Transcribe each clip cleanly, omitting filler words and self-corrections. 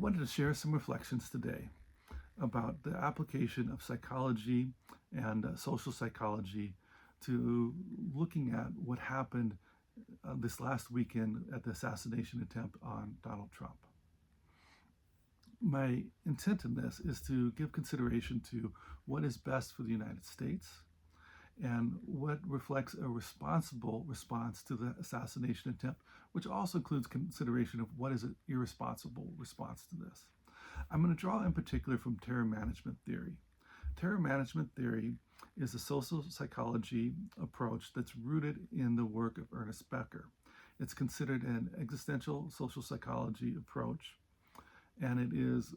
wanted to share some reflections today about the application of psychology and social psychology to looking at what happened this last weekend at the assassination attempt on Donald Trump. My intent in this is to give consideration to what is best for the United States and what reflects a responsible response to the assassination attempt, which also includes consideration of what is an irresponsible response to this. I'm going to draw in particular from terror management theory. Terror management theory is a social psychology approach that's rooted in the work of Ernest Becker. It's considered an existential social psychology approach, and it is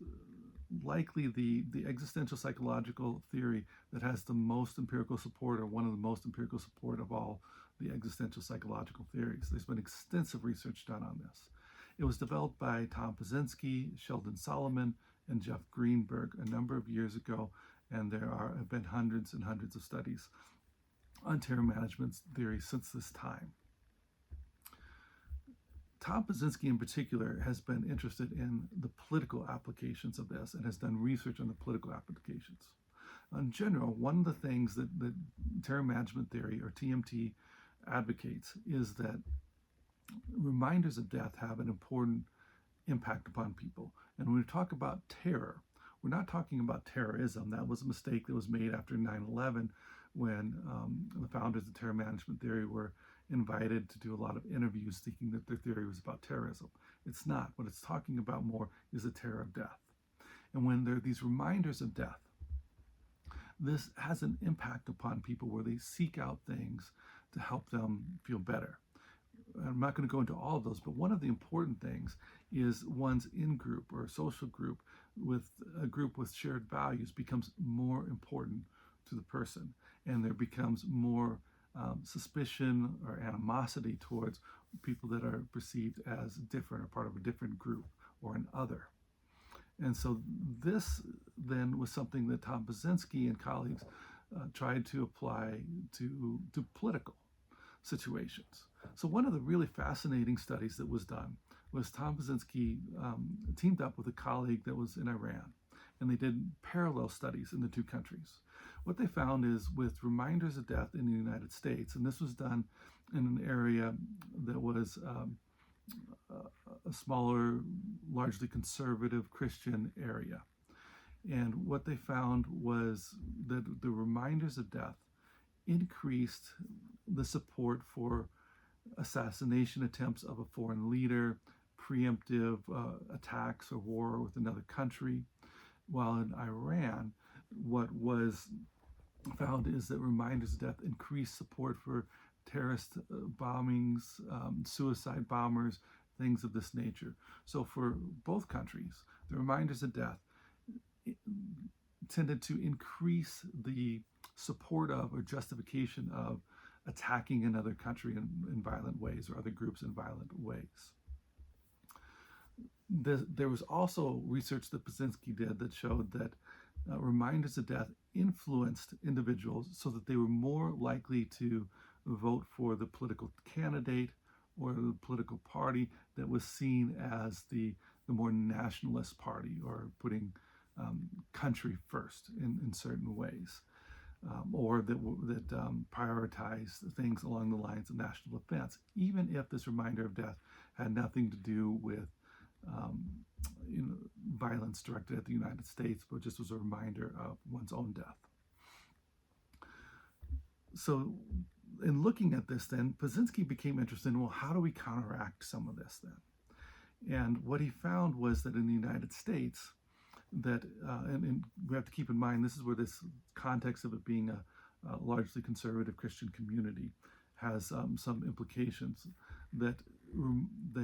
likely the existential psychological theory that has the most empirical support, or one of the most empirical support of all the existential psychological theories. There's been extensive research done on this. It was developed by Tom Pazinski, Sheldon Solomon, and Jeff Greenberg a number of years ago, and there have been hundreds and hundreds of studies on terror management theory since this time. Tom Pazinski in particular has been interested in the political applications of this and has done research on the political applications. In general, one of the things that terror management theory, or TMT, advocates is that reminders of death have an important impact upon people. And when we talk about terror, we're not talking about terrorism. That was a mistake that was made after 9/11 when the founders of terror management theory were invited to do a lot of interviews thinking that their theory was about terrorism. It's not. What it's talking about more is the terror of death. And when there are these reminders of death, this has an impact upon people where they seek out things to help them feel better. I'm not going to go into all of those, but one of the important things is one's in-group or social group with a group with shared values becomes more important to the person, and there becomes more suspicion or animosity towards people that are perceived as different or part of a different group or an other. And so this then was something that Tom Pazinski and colleagues tried to apply to political situations. So one of the really fascinating studies that was done was Tom Pazinski teamed up with a colleague that was in Iran, and they did parallel studies in the two countries. What they found is with reminders of death in the United States, and this was done in an area that was a smaller, largely conservative Christian area. And what they found was that the reminders of death increased the support for assassination attempts of a foreign leader, preemptive attacks or war with another country, while in Iran, what was found is that reminders of death increased support for terrorist bombings, suicide bombers, things of this nature. So for both countries, the reminders of death tended to increase the support of or justification of attacking another country in violent ways or other groups in violent ways. There was also research that Pazinski did that showed that reminders of death influenced individuals so that they were more likely to vote for the political candidate or the political party that was seen as the more nationalist party, or putting country first in certain ways, or that prioritized things along the lines of national defense, even if this reminder of death had nothing to do with violence directed at the United States, but just was a reminder of one's own death. So in looking at this then, Pazinski became interested in, well, how do we counteract some of this then? And what he found was that in the United States, that, and we have to keep in mind, this is where this context of it being a largely conservative Christian community has some implications, that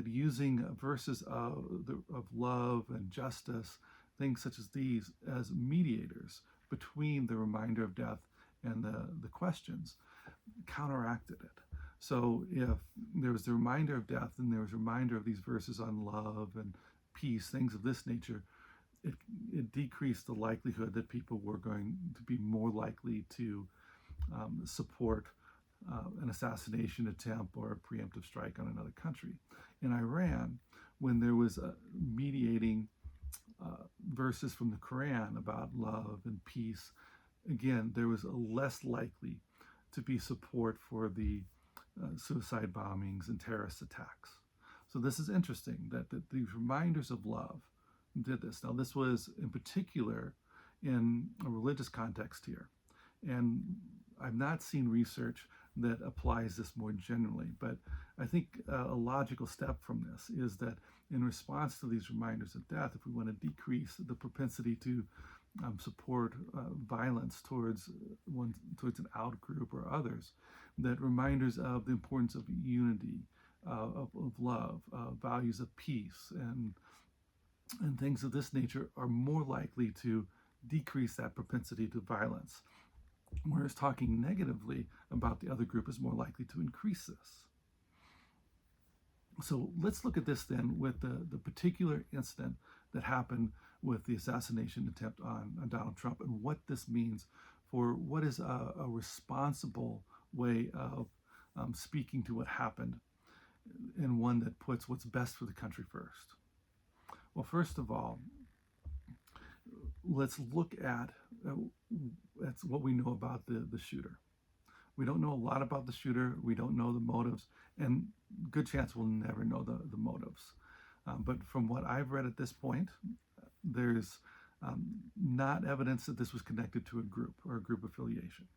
using verses of love and justice, things such as these, as mediators between the reminder of death and the questions, counteracted it. So if there was the reminder of death and there was a reminder of these verses on love and peace, things of this nature, it decreased the likelihood that people were going to be more likely to support an assassination attempt or a preemptive strike on another country. In Iran, when there was a mediating verses from the Quran about love and peace, again, there was a less likely to be support for the suicide bombings and terrorist attacks. So this is interesting that these reminders of love did this. Now, this was in particular in a religious context here. And I've not seen research that applies this more generally, but I think a logical step from this is that in response to these reminders of death, if we want to decrease the propensity to support violence towards an out group or others, that reminders of the importance of unity, of love, values of peace, and things of this nature are more likely to decrease that propensity to violence. Whereas talking negatively about the other group is more likely to increase this. So let's look at this then with the particular incident that happened with the assassination attempt on Donald Trump and what this means for what is a responsible way of speaking to what happened, and one that puts what's best for the country first. Well, first of all, let's look at that's what we know about the shooter. We don't know a lot about the shooter. We don't know the motives, and good chance we'll never know the motives. But from what I've read at this point, there's not evidence that this was connected to a group or a group affiliation.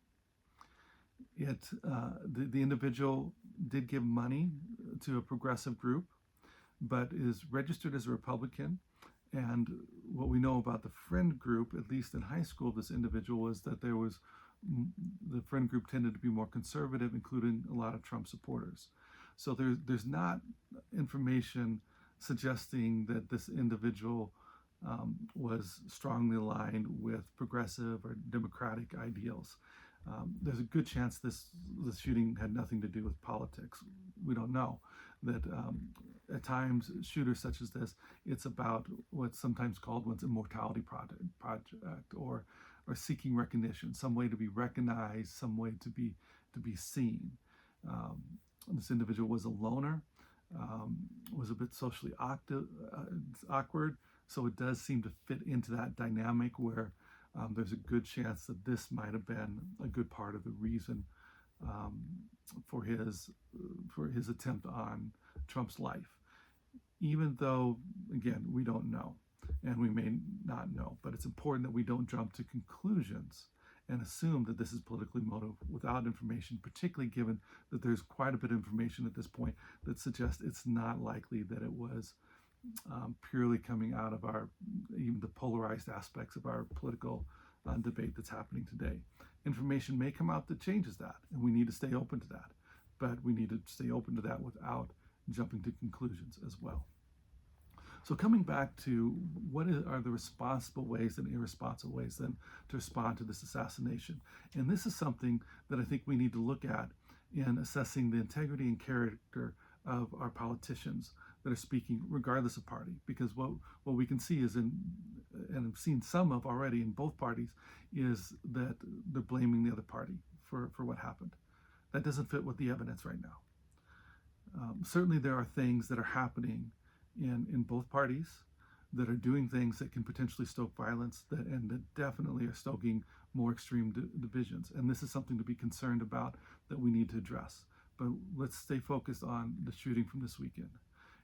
The individual did give money to a progressive group, but is registered as a Republican. And what we know about the friend group, at least in high school, this individual, was that the friend group tended to be more conservative, including a lot of Trump supporters. So there's not information suggesting that this individual was strongly aligned with progressive or democratic ideals. There's a good chance this shooting had nothing to do with politics. We don't know. That at times, shooters such as this, it's about what's sometimes called one's immortality project or seeking recognition, some way to be recognized, some way to be seen. This individual was a loner, was a bit socially awkward, so it does seem to fit into that dynamic where there's a good chance that this might have been a good part of the reason for his attempt on Trump's life. Even though, again, we don't know, and we may not know, but it's important that we don't jump to conclusions and assume that this is politically motivated without information, particularly given that there's quite a bit of information at this point that suggests it's not likely that it was purely coming out of even the polarized aspects of our political debate that's happening today. Information may come out that changes that, and we need to stay open to that. But we need to stay open to that without jumping to conclusions as well. So coming back to what are the responsible ways and irresponsible ways then to respond to this assassination. And this is something that I think we need to look at in assessing the integrity and character of our politicians that are speaking regardless of party. Because what we can see is and I've seen some of already in both parties, is that they're blaming the other party for what happened. That doesn't fit with the evidence right now. Certainly there are things that are happening in both parties that are doing things that can potentially stoke violence and that definitely are stoking more extreme divisions. And this is something to be concerned about that we need to address. But let's stay focused on the shooting from this weekend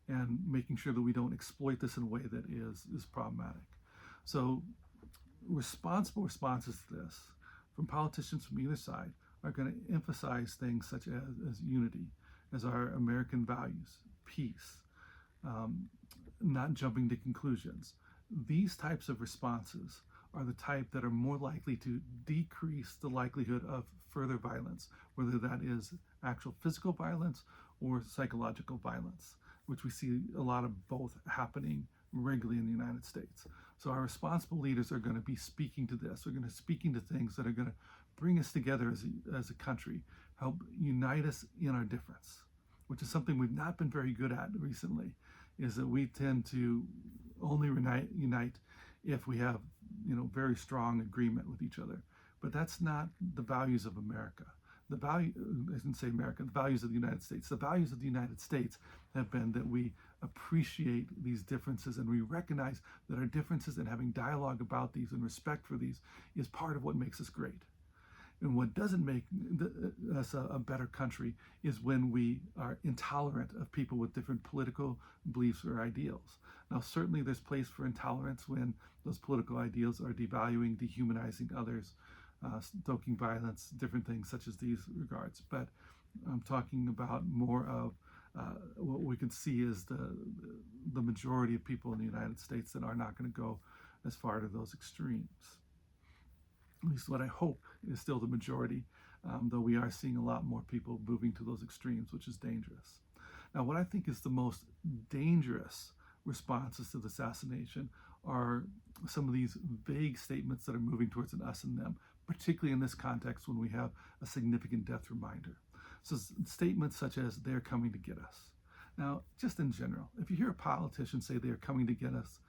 and making sure that we don't exploit this in a way that is problematic. So responsible responses to this from politicians from either side are going to emphasize things such as unity, as our American values, peace, not jumping to conclusions. These types of responses are the type that are more likely to decrease the likelihood of further violence, whether that is actual physical violence or psychological violence, which we see a lot of both happening regularly in the United States. So our responsible leaders are going to be speaking to this. They're going to be speaking to things that are going to bring us together as a country, help unite us in our difference, which is something we've not been very good at recently, is that we tend to only unite if we have very strong agreement with each other. But that's not the values of America. I didn't say America, the values of the United States. The values of the United States have been that we appreciate these differences and we recognize that our differences and having dialogue about these and respect for these is part of what makes us great. And what doesn't make us a better country is when we are intolerant of people with different political beliefs or ideals. Now, certainly there's place for intolerance when those political ideals are devaluing, dehumanizing others, stoking violence, different things such as these regards. But I'm talking about more of what we can see as the majority of people in the United States that are not going to go as far to those extremes. At least what I hope is still the majority, though we are seeing a lot more people moving to those extremes, which is dangerous. Now, what I think is the most dangerous responses to the assassination are some of these vague statements that are moving towards an us and them, particularly in this context when we have a significant death reminder. So statements such as, they're coming to get us. Now, just in general, if you hear a politician say they're coming to get us,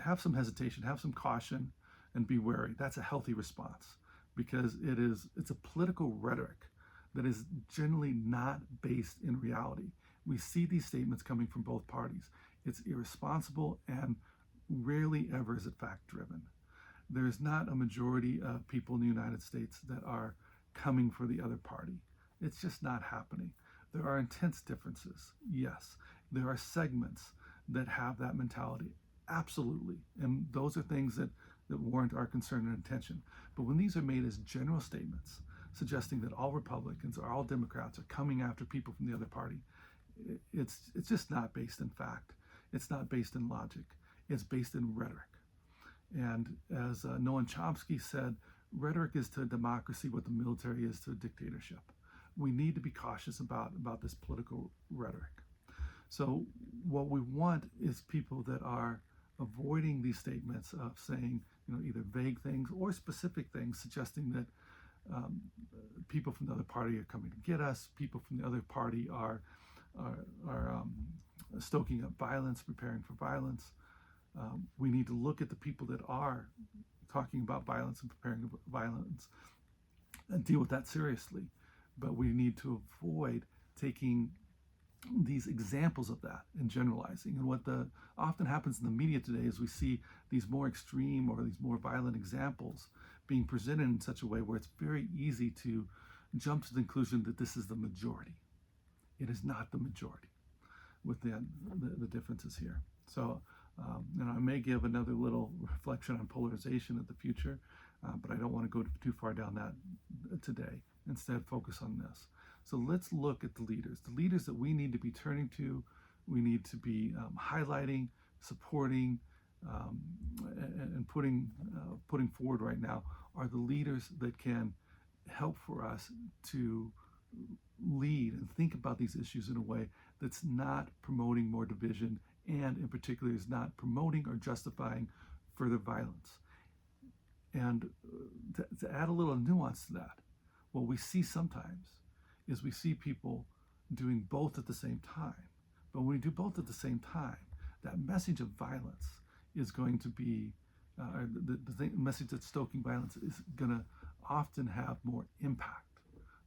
have some hesitation, have some caution, and be wary. That's a healthy response because it's a political rhetoric that is generally not based in reality. We see these statements coming from both parties. It's irresponsible and rarely ever is it fact driven. There is not a majority of people in the United States that are coming for the other party. It's just not happening. There are intense differences, yes. There are segments that have that mentality, absolutely. And those are things that warrant our concern and attention. But when these are made as general statements, suggesting that all Republicans or all Democrats are coming after people from the other party, it's just not based in fact. It's not based in logic. It's based in rhetoric. And as Noam Chomsky said, rhetoric is to a democracy what the military is to a dictatorship. We need to be cautious about this political rhetoric. So what we want is people that are avoiding these statements of saying, either vague things or specific things, suggesting that people from the other party are coming to get us, people from the other party are stoking up violence, preparing for violence. We need to look at the people that are talking about violence and preparing for violence and deal with that seriously. But we need to avoid taking these examples of that and generalizing. And what often happens in the media today is we see these more extreme or these more violent examples being presented in such a way where it's very easy to jump to the conclusion that this is the majority. It is not the majority within the differences here. So, I may give another little reflection on polarization in the future, but I don't want to go too far down that today. Instead, focus on this. So let's look at the leaders that we need to be turning to, we need to be highlighting, supporting, and putting forward right now are the leaders that can help for us to lead and think about these issues in a way that's not promoting more division and in particular is not promoting or justifying further violence. And to add a little nuance to that, what we see sometimes is we see people doing both at the same time. But when we do both at the same time, that message of violence is going to be, the message that's stoking violence is going to often have more impact.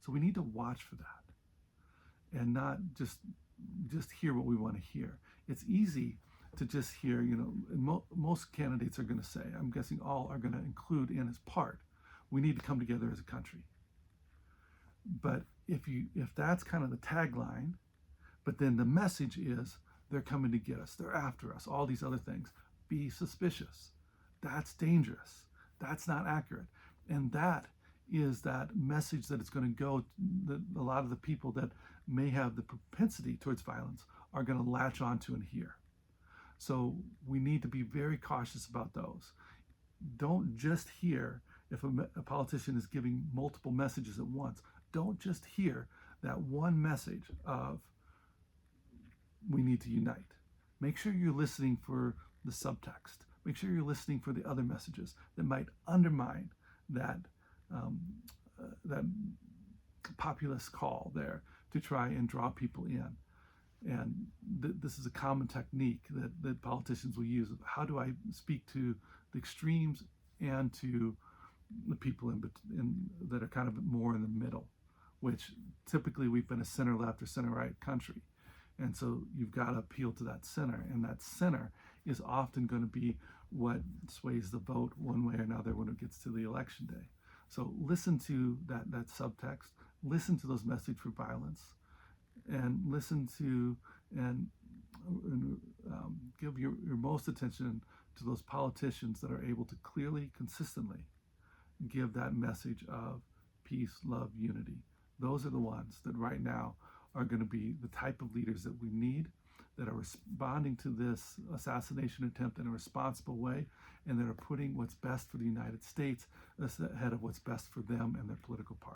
So we need to watch for that and not just hear what we want to hear. It's easy to just hear, most candidates are going to say, I'm guessing all are going to include in as part, we need to come together as a country. But if that's kind of the tagline, but then the message is they're coming to get us, they're after us, all these other things, be suspicious. That's dangerous. That's not accurate. And that is that message that it's going to go, that a lot of the people that may have the propensity towards violence are going to latch onto and hear. So we need to be very cautious about those. Don't just hear if a politician is giving multiple messages at once. Don't just hear that one message of we need to unite. Make sure you're listening for the subtext. Make sure you're listening for the other messages that might undermine that populist call there to try and draw people in. And this is a common technique that politicians will use. How do I speak to the extremes and to the people that are kind of more in the middle, which typically we've been a center-left or center-right country. And so you've got to appeal to that center, and that center is often going to be what sways the vote one way or another when it gets to the election day. So listen to that subtext, listen to those messages for violence, and listen to and give your most attention to those politicians that are able to clearly, consistently give that message of peace, love, unity. Those are the ones that right now are going to be the type of leaders that we need, that are responding to this assassination attempt in a responsible way, and that are putting what's best for the United States ahead of what's best for them and their political party.